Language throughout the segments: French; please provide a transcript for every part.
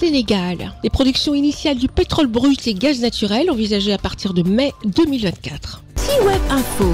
Sénégal. Les productions initiales du pétrole brut et gaz naturel envisagées à partir de mai 2024. C-Web Info,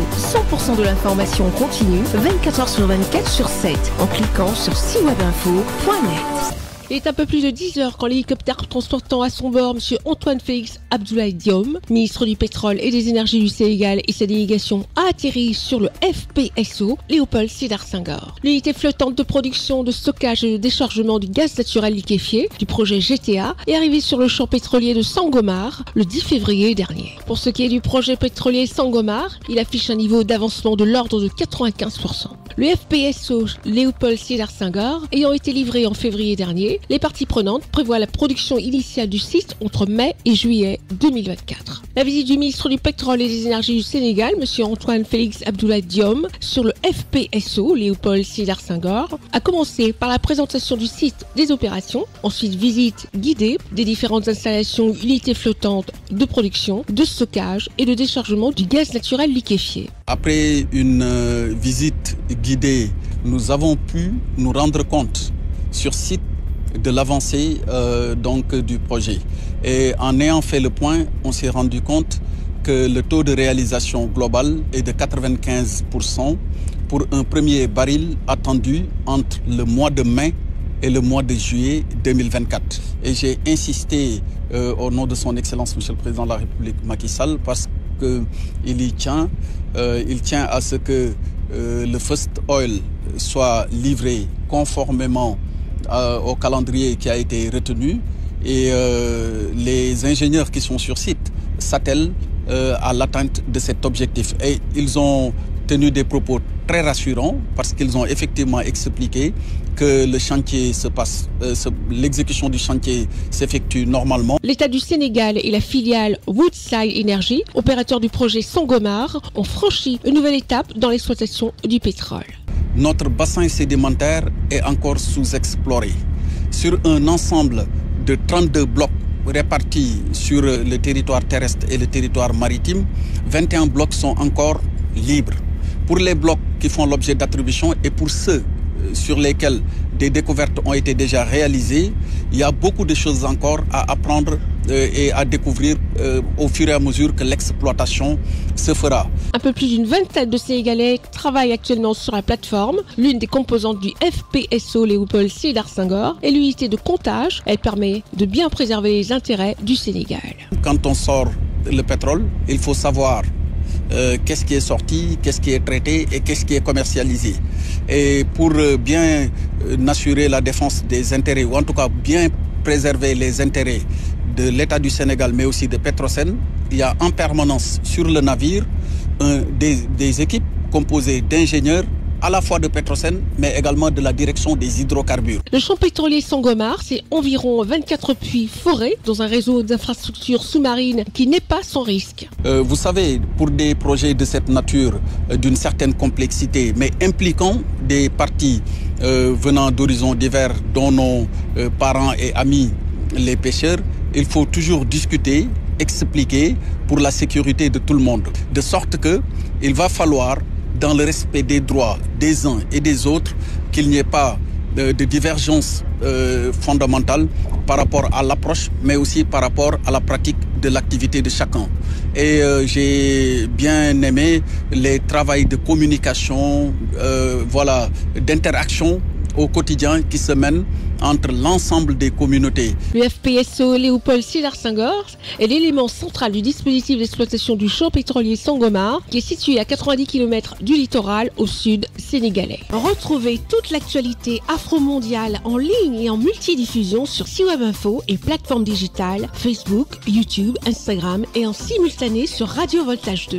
100% de l'information continue, 24 h sur 24 sur 7, en cliquant sur cwebinfo.net. Il est un peu plus de 10 heures quand l'hélicoptère transportant à son bord M. Antoine Félix Abdoulaye Diome, ministre du Pétrole et des Énergies du Sénégal et sa délégation a atterri sur le FPSO Léopold Sédar Senghor. L'unité flottante de production, de stockage et de déchargement du gaz naturel liquéfié du projet GTA est arrivée sur le champ pétrolier de Sangomar le 10 février dernier. Pour ce qui est du projet pétrolier Sangomar, il affiche un niveau d'avancement de l'ordre de 95%. Le FPSO Léopold Sédar Senghor ayant été livré en février dernier, les parties prenantes prévoient la production initiale du site entre mai et juillet 2024. La visite du ministre du Pétrole et des Énergies du Sénégal, M. Antoine Félix Abdoulaye Diome, sur le FPSO Léopold Sédar Senghor, a commencé par la présentation du site des opérations, ensuite visite guidée des différentes installations unités flottantes de production, de stockage et de déchargement du gaz naturel liquéfié. Après une visite guidée, nous avons pu nous rendre compte sur site de l'avancée du projet. Et en ayant fait le point, on s'est rendu compte que le taux de réalisation global est de 95% pour un premier baril attendu entre le mois de mai et le mois de juillet 2024. Et j'ai insisté au nom de son Excellence Monsieur le Président de la République Macky Sall parce qu'il y tient. Il tient à ce que le First Oil soit livré conformément au calendrier qui a été retenu et les ingénieurs qui sont sur site s'attellent à l'atteinte de cet objectif. Et ils ont tenu des propos très rassurants parce qu'ils ont effectivement expliqué que le chantier se passe, l'exécution du chantier s'effectue normalement. L'État du Sénégal et la filiale Woodside Energy, opérateur du projet Sangomar, ont franchi une nouvelle étape dans l'exploitation du pétrole. Notre bassin sédimentaire est encore sous-exploré. Sur un ensemble de 32 blocs répartis sur le territoire terrestre et le territoire maritime, 21 blocs sont encore libres. Pour les blocs qui font l'objet d'attribution et pour ceux sur lesquels des découvertes ont été déjà réalisées, il y a beaucoup de choses encore à apprendre et à découvrir au fur et à mesure que l'exploitation se fera. Un peu plus d'une vingtaine de Sénégalais travaillent actuellement sur la plateforme. L'une des composantes du FPSO Léopold Sédar Senghor est l'unité de comptage. Elle permet de bien préserver les intérêts du Sénégal. Quand on sort le pétrole, il faut savoir qu'est-ce qui est sorti, qu'est-ce qui est traité et qu'est-ce qui est commercialisé. Et pour bien assurer la défense des intérêts, ou en tout cas bien préserver les intérêts de l'État du Sénégal, mais aussi de Petrosen, il y a en permanence sur le navire des équipes composées d'ingénieurs à la fois de Petrosen, mais également de la direction des hydrocarbures. Le champ pétrolier Sangomar, c'est environ 24 puits forés dans un réseau d'infrastructures sous-marines qui n'est pas sans risque. Vous savez, pour des projets de cette nature, d'une certaine complexité, mais impliquant des parties venant d'horizons divers, dont nos parents et amis les pêcheurs, il faut toujours discuter, expliquer pour la sécurité de tout le monde. De sorte qu'il va falloir, dans le respect des droits des uns et des autres, qu'il n'y ait pas de divergence fondamentale par rapport à l'approche, mais aussi par rapport à la pratique de l'activité de chacun. Et j'ai bien aimé les travaux de communication, d'interaction au quotidien qui se mènent entre l'ensemble des communautés. Le FPSO Léopold Sédar Senghor est l'élément central du dispositif d'exploitation du champ pétrolier Sangomar qui est situé à 90 km du littoral au sud sénégalais. Retrouvez toute l'actualité afro-mondiale en ligne et en multidiffusion sur C-Web Info et plateformes digitales Facebook, YouTube, Instagram et en simultané sur Radio Voltage 2.